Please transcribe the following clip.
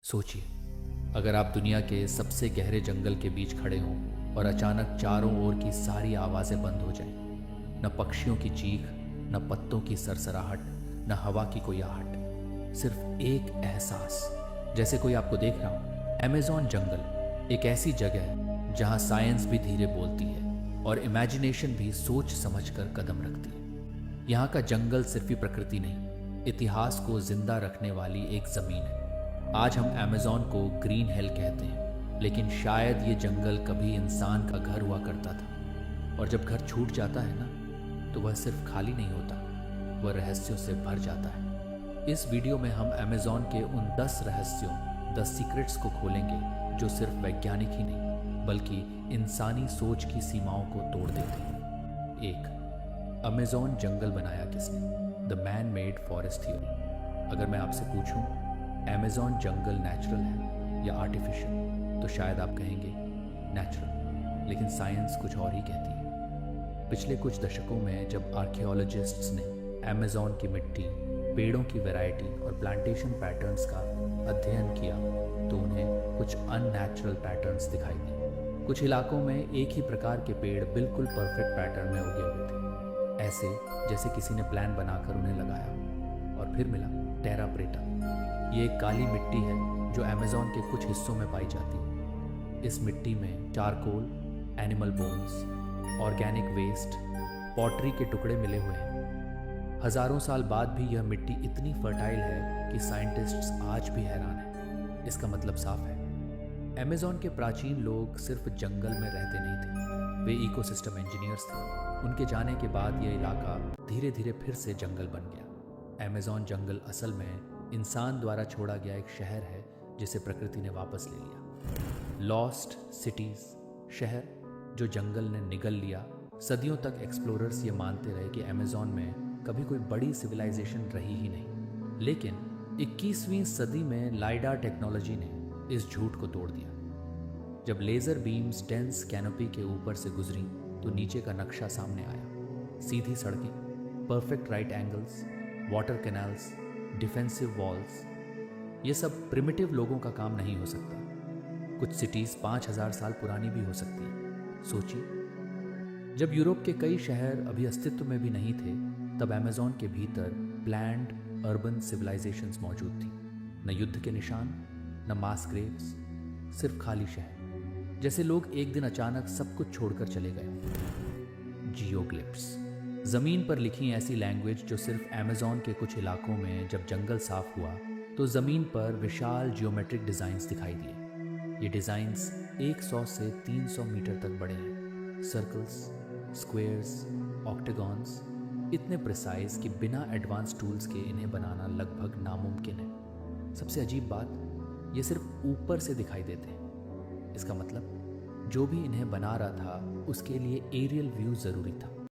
सोचिए, अगर आप दुनिया के सबसे गहरे जंगल के बीच खड़े हों और अचानक चारों ओर की सारी आवाज़ें बंद हो जाएं, न पक्षियों की चीख, न पत्तों की सरसराहट, न हवा की कोई आहट, सिर्फ एक एहसास, जैसे कोई आपको देख रहा हो। अमेज़न जंगल एक ऐसी जगह है जहाँ साइंस भी धीरे बोलती है और इमेजिनेशन भी सोच समझकर कदम रखती है। यहाँ का जंगल सिर्फ ही प्रकृति नहीं, इतिहास को जिंदा रखने वाली एक ज़मीन है। आज हम अमेज़न को ग्रीन हेल कहते हैं, लेकिन शायद ये जंगल कभी इंसान का घर हुआ करता था। और जब घर छूट जाता है ना, तो वह सिर्फ खाली नहीं होता, वह रहस्यों से भर जाता है। इस वीडियो में हम अमेज़न के उन 10 रहस्यों, 10 सीक्रेट्स को खोलेंगे जो सिर्फ वैज्ञानिक ही नहीं, बल्कि इंसानी सोच की सीमाओं को तोड़ देते हैं। 1. अमेज़न जंगल बनाया किसने? The man made forest theory. अगर मैं आपसे पूछूं अमेज़न जंगल नेचुरल है या आर्टिफिशियल, तो शायद आप कहेंगे नेचुरल, लेकिन साइंस कुछ और ही कहती है। पिछले कुछ दशकों में जब आर्कियोलॉजिस्ट्स ने अमेज़न की मिट्टी, पेड़ों की वैरायटी और प्लांटेशन पैटर्न्स का अध्ययन किया, तो उन्हें कुछ अननेचुरल पैटर्न्स दिखाई दिए। कुछ इलाकों में एक ही प्रकार के पेड़ बिल्कुल परफेक्ट पैटर्न में उगे हुए थे, ऐसे जैसे किसी ने प्लान बनाकर उन्हें लगाया। और फिर मिला टेरा प्रेटा। ये एक काली मिट्टी है जो अमेज़न के कुछ हिस्सों में पाई जाती है। इस मिट्टी में charcoal, animal bones, organic waste, pottery के टुकड़े मिले हुए हैं। हजारों साल बाद भी यह मिट्टी इतनी फर्टाइल है कि साइंटिस्ट्स आज भी हैरान हैं। इसका मतलब साफ है, अमेज़न के प्राचीन लोग सिर्फ जंगल में रहते नहीं थे, वे इकोसिस्टम इंजीनियर्स थे। उनके जाने के बाद यह इलाका धीरे धीरे फिर से जंगल बन गया। अमेज़न जंगल असल में इंसान द्वारा छोड़ा गया एक शहर है जिसे प्रकृति ने वापस ले लिया। लॉस्ट सिटीज, शहर जो जंगल ने निगल लिया। सदियों तक एक्सप्लोरर्स ये मानते रहे कि अमेज़न में कभी कोई बड़ी सिविलाइजेशन रही ही नहीं, लेकिन 21वीं सदी में लाइडार टेक्नोलॉजी ने इस झूठ को तोड़ दिया। जब लेज़र बीम्स डेंस कैनोपी के ऊपर से गुजरी तो नीचे का नक्शा सामने आया। सीधी सड़कें, perfect right angles, water canals, defensive walls. ये सब प्रिमिटिव लोगों का काम नहीं हो सकता। कुछ सिटीज 5000 साल पुरानी भी हो सकती हैं। सोचिए, जब यूरोप के कई शहर अभी अस्तित्व में भी नहीं थे, तब अमेज़न के भीतर प्लैंड अर्बन सिविलाइजेशंस मौजूद थी। न युद्ध के निशान, न मास ग्रेव्स, सिर्फ खाली शहर, जैसे लोग एक दिन अचानक सब कुछ छोड़कर चले गए। जियोग्लिफ्स, जमीन पर लिखी ऐसी लैंग्वेज जो सिर्फ अमेज़न के कुछ इलाकों में जब जंगल साफ हुआ तो जमीन पर विशाल जियोमेट्रिक डिजाइन्स दिखाई दिए। ये डिजाइन्स 100 से 300 मीटर तक बड़े हैं। सर्कल्स, स्क्वायर्स, ऑक्टागॉन्स, इतने प्रिसाइज कि बिना एडवांस टूल्स के इन्हें बनाना लगभग नामुमकिन है। सबसे अजीब बात, ये सिर्फ ऊपर से दिखाई देते हैं। इसका मतलब जो भी इन्हें बना रहा था उसके लिए एरियल व्यू जरूरी था।